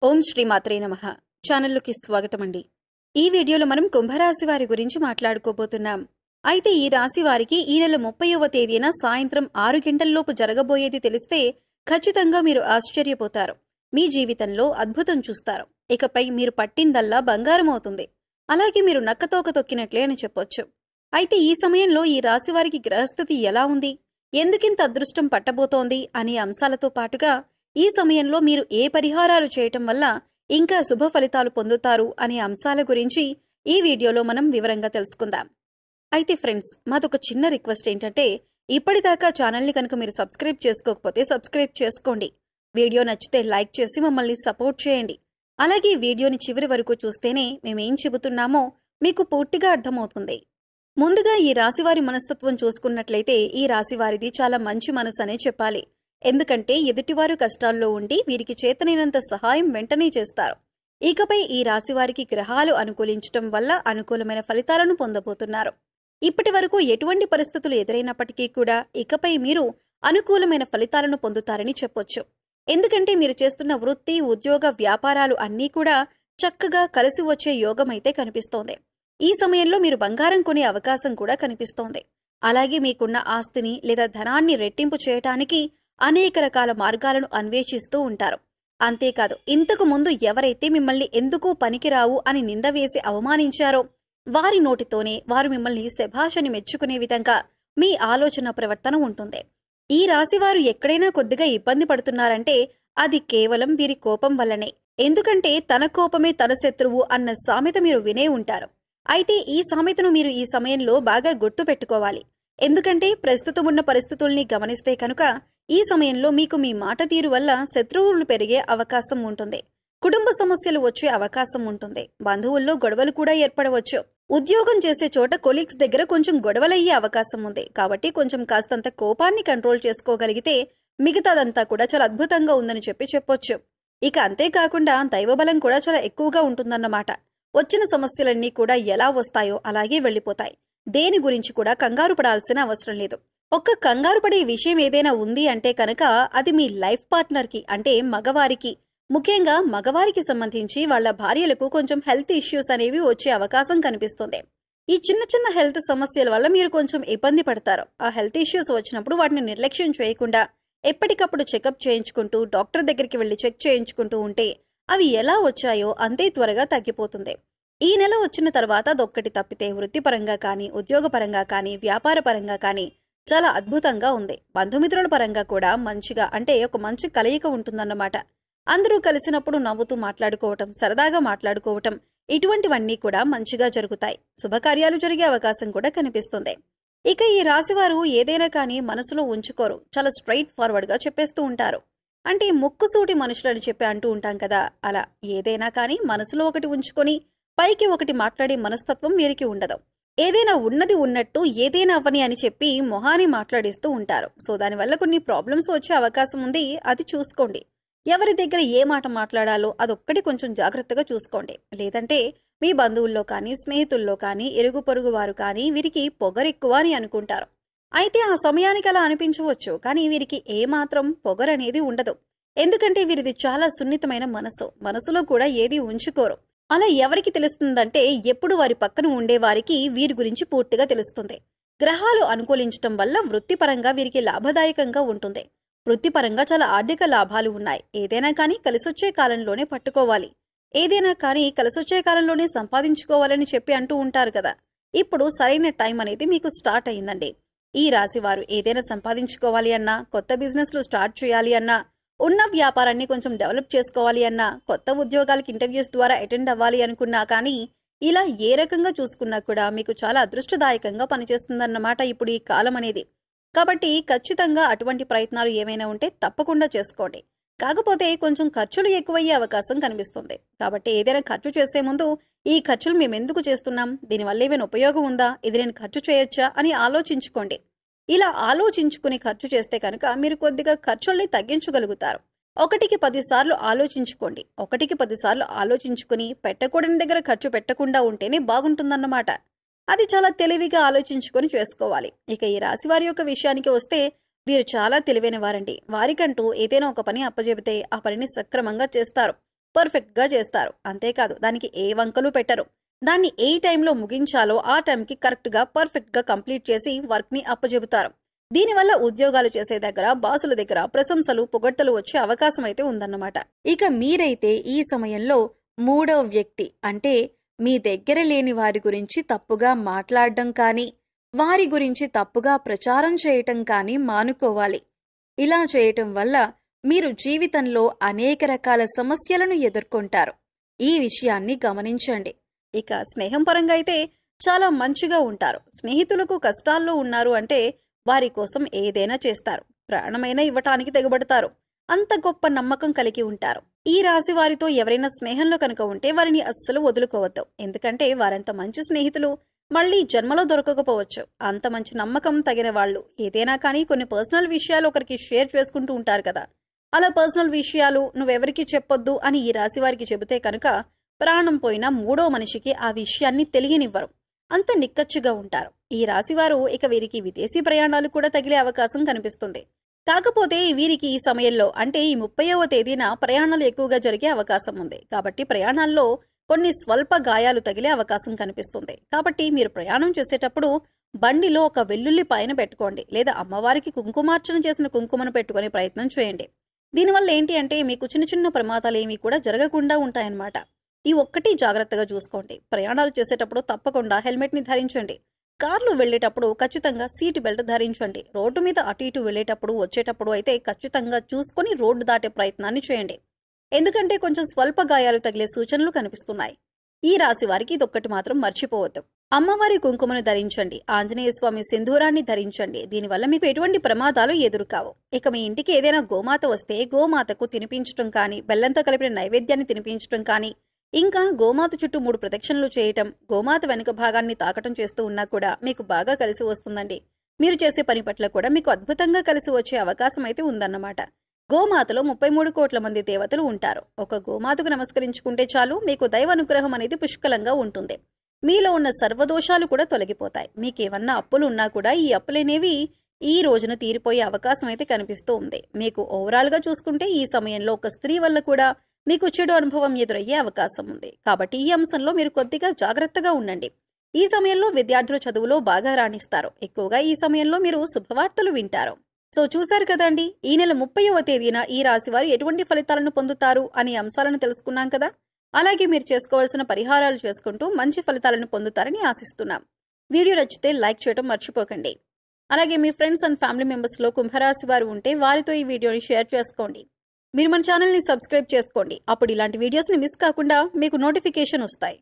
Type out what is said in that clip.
ఓం శ్రీ మాత్రే నమః. ఛానల్లోకి స్వాగతమండి. ఈ వీడియోలో మనం కుంభరాశి వారి గురించి మాట్లాడుకోబోతున్నాం. అయితే ఈ రాశి వారికి ఈ నెల 30వ తేదీన సాయంత్రం 6 గంటల్లోపు జరగబోయేది తెలిస్తే ఖచ్చితంగా మీరు ఆశ్చర్యపోతారు. మీ జీవితంలో అద్భుతం చూస్తారు. ఇకపై మీరు పట్టిందల్లా బంగారం అవుతుంది. అలాగే మీరు నక్కతోక తొక్కినట్లే అని చెప్పొచ్చు. అయితే ఈ సమయంలో ఈ రాశి వారికి గ్రహస్థితి ఎలా ఉంది, ఎందుకింత అదృష్టం పట్టబోతోంది అనే అంశాలతో పాటుగా ఈ సమయంలో మీరు ఏ పరిహారాలు చేయటం వల్ల ఇంకా శుభ ఫలితాలు పొందుతారు అనే అంశాల గురించి ఈ వీడియోలో మనం వివరంగా తెలుసుకుందాం. అయితే ఫ్రెండ్స్, మాదొక చిన్న రిక్వెస్ట్ ఏంటంటే, ఇప్పటిదాకా ఛానల్ని కనుక మీరు సబ్స్క్రైబ్ చేసుకోకపోతే సబ్స్క్రైబ్ చేసుకోండి. వీడియో నచ్చితే లైక్ చేసి మమ్మల్ని సపోర్ట్ చేయండి. అలాగే వీడియోని చివరి వరకు చూస్తేనే మేమేం చెబుతున్నామో మీకు పూర్తిగా అర్థమవుతుంది. ముందుగా ఈ రాశివారి మనస్తత్వం చూసుకున్నట్లయితే ఈ రాశివారిది చాలా మంచి మనసు అనే చెప్పాలి. ఎందుకంటే ఎదుటివారు కష్టాల్లో ఉండి వీరికి చేతనైనంత సహాయం వెంటనే చేస్తారు. ఇకపై ఈ రాశివారికి గ్రహాలు అనుకూలించటం వల్ల అనుకూలమైన ఫలితాలను పొందబోతున్నారు. ఇప్పటి వరకు ఎటువంటి పరిస్థితులు ఎదురైనప్పటికీ కూడా ఇకపై మీరు అనుకూలమైన ఫలితాలను పొందుతారని చెప్పొచ్చు. ఎందుకంటే మీరు చేస్తున్న వృత్తి, ఉద్యోగ, వ్యాపారాలు అన్నీ కూడా చక్కగా కలిసి వచ్చే యోగం అయితే కనిపిస్తోంది. ఈ సమయంలో మీరు బంగారం కొనే అవకాశం కూడా కనిపిస్తోంది. అలాగే మీకున్న ఆస్తిని లేదా ధనాన్ని రెట్టింపు చేయటానికి అనేక రకాల మార్గాలను అన్వేషిస్తూ ఉంటారు. అంతేకాదు, ఇంతకు ముందు ఎవరైతే మిమ్మల్ని ఎందుకు పనికిరావు అని నింద వేసి అవమానించారో వారి నోటితోనే వారు మిమ్మల్ని శభాషని మెచ్చుకునే విధంగా మీ ఆలోచన ప్రవర్తన ఉంటుంది. ఈ రాశివారు ఎక్కడైనా కొద్దిగా ఇబ్బంది పడుతున్నారంటే అది కేవలం వీరి కోపం వల్లనే. ఎందుకంటే తన కోపమే తన శత్రువు అన్న సామెత మీరు వినే ఉంటారు. అయితే ఈ సామెతను మీరు ఈ సమయంలో బాగా గుర్తు పెట్టుకోవాలి. ఎందుకంటే ప్రస్తుతం ఉన్న పరిస్థితుల్ని గమనిస్తే కనుక ఈ సమయంలో మీకు మీ మాట తీరు వల్ల శత్రువులు పెరిగే అవకాశం ఉంటుంది. కుటుంబ సమస్యలు వచ్చే అవకాశం ఉంటుంది. బంధువుల్లో గొడవలు కూడా ఏర్పడవచ్చు. ఉద్యోగం చేసే చోట కొలీగ్స్ దగ్గర కొంచెం గొడవలయ్యే అవకాశం ఉంది. కాబట్టి కొంచెం కాస్తంత కోపాన్ని కంట్రోల్ చేసుకోగలిగితే మిగతాదంతా కూడా చాలా అద్భుతంగా ఉందని చెప్పొచ్చు. ఇక అంతేకాకుండా దైవబలం కూడా చాలా ఎక్కువగా ఉంటుందన్నమాట. వచ్చిన సమస్యలన్నీ కూడా ఎలా వస్తాయో అలాగే వెళ్ళిపోతాయి. దేని గురించి కూడా కంగారు పడాల్సిన అవసరం లేదు. ఒక్క కంగారు పడే విషయం ఏదైనా ఉంది అంటే కనుక అది మీ లైఫ్ పార్ట్నర్కి, అంటే మగవారికి, ముఖ్యంగా మగవారికి సంబంధించి వాళ్ళ భార్యలకు కొంచెం హెల్త్ ఇష్యూస్ అనేవి వచ్చే అవకాశం కనిపిస్తుంది. ఈ చిన్న చిన్న హెల్త్ సమస్యల వల్ల మీరు కొంచెం ఇబ్బంది పడతారు. ఆ హెల్త్ ఇష్యూస్ వచ్చినప్పుడు వాటిని నిర్లక్ష్యం చేయకుండా ఎప్పటికప్పుడు చెకప్ చేయించుకుంటూ డాక్టర్ దగ్గరికి వెళ్లి చెక్ చేయించుకుంటూ ఉంటే అవి ఎలా వచ్చాయో అంతే త్వరగా తగ్గిపోతుంది. ఈ నెల వచ్చిన తర్వాత అదొక్కటి తప్పితే వృత్తిపరంగా కానీ, ఉద్యోగపరంగా కానీ, వ్యాపార పరంగా కానీ చాలా అద్భుతంగా ఉంది. బంధుమిత్రుల పరంగా కూడా మంచిగా, అంటే ఒక మంచి కలయిక ఉంటుందన్నమాట. అందరూ కలిసినప్పుడు నవ్వుతూ మాట్లాడుకోవటం, సరదాగా మాట్లాడుకోవటం, ఇటువంటివన్నీ కూడా మంచిగా జరుగుతాయి. శుభకార్యాలు జరిగే అవకాశం కూడా కనిపిస్తుంది. ఇక ఈ రాశివారు ఏదైనా కానీ మనసులో ఉంచుకోరు. చాలా స్ట్రైట్ ఫార్వర్డ్ గా చెప్పేస్తూ ఉంటారు. అంటే ముక్కుసూటి మనుషులని చెప్పి అంటూ ఉంటాం కదా, అలా ఏదైనా కానీ మనసులో ఒకటి ఉంచుకొని పైకి ఒకటి మాట్లాడే మనస్తత్వం వీరికి ఉండదు. ఏదైనా ఉన్నది ఉన్నట్టు ఏదైనా అవ్వని అని చెప్పి మొహాని మాట్లాడిస్తూ ఉంటారు. సో దానివల్ల కొన్ని ప్రాబ్లమ్స్ వచ్చే అవకాశం ఉంది. అది చూసుకోండి. ఎవరి దగ్గర ఏ మాట మాట్లాడాలో అదొక్కటి కొంచెం జాగ్రత్తగా చూసుకోండి. లేదంటే మీ బంధువుల్లో కానీ, స్నేహితుల్లో కానీ, ఇరుగు పొరుగు వారు కానీ వీరికి పొగరెక్కువ అని అనుకుంటారు. అయితే ఆ సమయానికి అలా అనిపించవచ్చు, కానీ వీరికి ఏమాత్రం పొగరనేది ఉండదు. ఎందుకంటే వీరిది చాలా సున్నితమైన మనసులో కూడా ఏది ఉంచుకోరు. అలా ఎవరికి తెలుస్తుందంటే ఎప్పుడు వారి పక్కన ఉండేవారికి వీరి గురించి పూర్తిగా తెలుస్తుంది. గ్రహాలు అనుకూలించటం వల్ల వృత్తిపరంగా వీరికి లాభదాయకంగా ఉంటుంది. వృత్తిపరంగా చాలా ఆర్థిక లాభాలు ఉన్నాయి. ఏదైనా కానీ కలిసొచ్చే కాలంలోనే పట్టుకోవాలి. ఏదైనా కానీ కలిసొచ్చే కాలంలోనే సంపాదించుకోవాలని చెప్పి అంటూ ఉంటారు కదా. ఇప్పుడు సరైన టైం అనేది మీకు స్టార్ట్ అయిందండి. ఈ రాశి వారు ఏదైనా సంపాదించుకోవాలి అన్నా, కొత్త బిజినెస్లు స్టార్ట్ చేయాలి అన్నా, ఉన్న వ్యాపారాన్ని కొంచెం డెవలప్ చేసుకోవాలి అన్నా, కొత్త ఉద్యోగాలకి ఇంటర్వ్యూస్ ద్వారా అటెండ్ అవ్వాలి అనుకున్నా కానీ ఇలా ఏ రకంగా చూసుకున్నా కూడా మీకు చాలా అదృష్టదాయకంగా పనిచేస్తుందన్నమాట ఇప్పుడు ఈ కాలం అనేది. కాబట్టి ఖచ్చితంగా అటువంటి ప్రయత్నాలు ఏమైనా ఉంటే తప్పకుండా చేసుకోండి. కాకపోతే కొంచెం ఖర్చులు ఎక్కువయ్యే అవకాశం కనిపిస్తుంది. కాబట్టి ఏదైనా ఖర్చు చేసే ముందు ఈ ఖర్చులు మేము ఎందుకు చేస్తున్నాం, దీనివల్ల ఏమైనా ఉపయోగం ఉందా, ఇది నేను ఖర్చు చేయొచ్చా అని ఆలోచించుకోండి. ఇలా ఆలోచించుకుని ఖర్చు చేస్తే కనుక మీరు కొద్దిగా ఖర్చుల్ని తగ్గించగలుగుతారు. 1కి 10 సార్లు ఆలోచించుకోండి. 1కి 10 సార్లు ఆలోచించుకుని పెట్టకూడని దగ్గర ఖర్చు పెట్టకుండా ఉంటేనే బాగుంటుందన్నమాట. అది చాలా తెలివిగా ఆలోచించుకొని చేసుకోవాలి. ఇక ఈ రాశివారి యొక్క విషయానికి వస్తే వీరు చాలా తెలివైన వారండి. వారికంటూ ఏదైనా ఒక పని అప్పజెబితే ఆ పనిని సక్రమంగా చేస్తారు. పర్ఫెక్ట్గా చేస్తారు. అంతేకాదు దానికి ఏ వంకలు పెట్టరు. దాన్ని ఏ టైంలో ముగించాలో ఆ టైంకి కరెక్ట్గా పర్ఫెక్ట్గా కంప్లీట్ చేసి వర్క్ని అప్పచెబుతారు. దీనివల్ల ఉద్యోగాలు చేసే దగ్గర, బాసుల దగ్గర ప్రశంసలు, పొగడ్తలు వచ్చే అవకాశం అయితే ఉందన్నమాట. ఇక మీరైతే ఈ సమయంలో మూడవ వ్యక్తి అంటే మీ దగ్గర లేని వారి గురించి తప్పుగా మాట్లాడడం కానీ, వారి గురించి తప్పుగా ప్రచారం చేయటం కానీ మానుకోవాలి. ఇలా చేయటం వల్ల మీరు జీవితంలో అనేక రకాల సమస్యలను ఎదుర్కొంటారు. ఈ విషయాన్ని గమనించండి. ఇక స్నేహం పరంగా అయితే చాలా మంచిగా ఉంటారు. స్నేహితులకు కష్టాల్లో ఉన్నారు అంటే వారి కోసం ఏదైనా చేస్తారు. ప్రాణమైనా ఇవ్వటానికి తెగబడతారు. అంత గొప్ప నమ్మకం కలిగి ఉంటారు. ఈ రాశి వారితో ఎవరైనా స్నేహంలో కనుక ఉంటే వారిని అస్సలు వదులుకోవద్దు. ఎందుకంటే వారంత మంచి స్నేహితులు మళ్ళీ జన్మలో దొరకకపోవచ్చు. అంత మంచి నమ్మకం తగిన వాళ్ళు. ఏదైనా కానీ కొన్ని పర్సనల్ విషయాలు ఒకరికి షేర్ చేసుకుంటూ ఉంటారు కదా, అలా పర్సనల్ విషయాలు నువ్వెవరికి చెప్పొద్దు అని ఈ రాశి వారికి చెబితే కనుక ప్రాణం పోయినా మూడో మనిషికి ఆ విషయాన్ని తెలియనివ్వరు. అంత నిక్కచ్చుగా ఉంటారు. ఈ రాశివారు ఇక వీరికి విదేశీ ప్రయాణాలు కూడా తగిలే అవకాశం కనిపిస్తుంది. కాకపోతే వీరికి ఈ సమయంలో అంటే ఈ 30వ తేదీన ప్రయాణాలు ఎక్కువగా జరిగే అవకాశం ఉంది. కాబట్టి ప్రయాణాల్లో కొన్ని స్వల్ప గాయాలు తగిలే అవకాశం కనిపిస్తుంది. కాబట్టి మీరు ప్రయాణం చేసేటప్పుడు బండిలో ఒక వెల్లుల్లి పైన పెట్టుకోండి, లేదా అమ్మవారికి కుంకుమార్చన చేసిన కుంకుమను పెట్టుకునే ప్రయత్నం చేయండి. దీనివల్ల ఏంటి అంటే మీకు చిన్న చిన్న ప్రమాదాలు ఏమీ కూడా జరగకుండా ఉంటాయన్నమాట. ఈ ఒక్కటి జాగ్రత్తగా చూసుకోండి. ప్రయాణాలు చేసేటప్పుడు తప్పకుండా హెల్మెట్ని ధరించండి. కార్లు వెళ్లేటప్పుడు ఖచ్చితంగా సీట్ బెల్ట్ ధరించండి. రోడ్డు మీద అటు ఇటు వెళ్లేటప్పుడు వచ్చేటప్పుడు అయితే ఖచ్చితంగా చూసుకొని రోడ్డు దాటే ప్రయత్నాన్ని చేయండి. ఎందుకంటే కొంచెం స్వల్ప గాయాలు తగిలే సూచనలు కనిపిస్తున్నాయి. ఈ రాశి వారికి ఇదొక్కటి మాత్రం మర్చిపోవద్దు. అమ్మవారి కుంకుమను ధరించండి. ఆంజనేయ స్వామి సింధూరాన్ని ధరించండి. దీనివల్ల మీకు ఎటువంటి ప్రమాదాలు ఎదురుకావు. ఇక మీ ఇంటికి ఏదైనా గోమాత వస్తే గోమాతకు తినిపించడం కానీ, బెల్లంతో కలిపిన నైవేద్యాన్ని తినిపించడం కానీ, ఇంకా గోమాత చుట్టూ 3 ప్రదక్షిణలు చేయటం, గోమాత వెనుక భాగాన్ని తాకటం చేస్తూ ఉన్నా కూడా మీకు బాగా కలిసి వస్తుందండి. మీరు చేసే పని పట్ల కూడా మీకు అద్భుతంగా కలిసి వచ్చే అవకాశం అయితే ఉందన్నమాట. గోమాతలో 33 కోట్ల మంది దేవతలు ఉంటారు. ఒక గోమాతకు నమస్కరించుకుంటే చాలు, మీకు దైవ అనుగ్రహం అనేది పుష్కలంగా ఉంటుంది. మీలో ఉన్న సర్వదోషాలు కూడా తొలగిపోతాయి. మీకేమన్నా అప్పులు ఉన్నా కూడా ఈ అప్పులనేవి ఈ రోజున తీరిపోయే అవకాశం అయితే కనిపిస్తూ ఉంది. మీకు ఓవరాల్గా చూసుకుంటే ఈ సమయంలో ఒక స్త్రీ వల్ల కూడా మీకు చెడు అనుభవం ఎదురయ్యే అవకాశం ఉంది. కాబట్టి ఈ అంశంలో మీరు కొద్దిగా జాగ్రత్తగా ఉండండి. ఈ సమయంలో విద్యార్థుల చదువులో బాగా రాణిస్తారు. ఎక్కువగా ఈ సమయంలో మీరు శుభవార్తలు వింటారు. సో చూశారు కదండి, ఈ నెల 30వ తేదీన ఈ రాశి వారు ఎటువంటి ఫలితాలను పొందుతారు అనే అంశాలను తెలుసుకున్నాం కదా. అలాగే మీరు చేసుకోవాల్సిన పరిహారాలు చేసుకుంటూ మంచి ఫలితాలను పొందుతారని ఆశిస్తున్నాం. వీడియో నచ్చితే లైక్ చేయడం మర్చిపోకండి. అలాగే మీ ఫ్రెండ్స్ అండ్ ఫ్యామిలీ మెంబర్స్లో కుంభరాశి వారు ఉంటే వారితో ఈ వీడియోని షేర్ చేసుకోండి. మీరు మన ఛానల్ని సబ్స్క్రైబ్ చేసుకోండి. అప్పుడు ఇలాంటి వీడియోస్ని మిస్ కాకుండా మీకు నోటిఫికేషన్ వస్తాయి.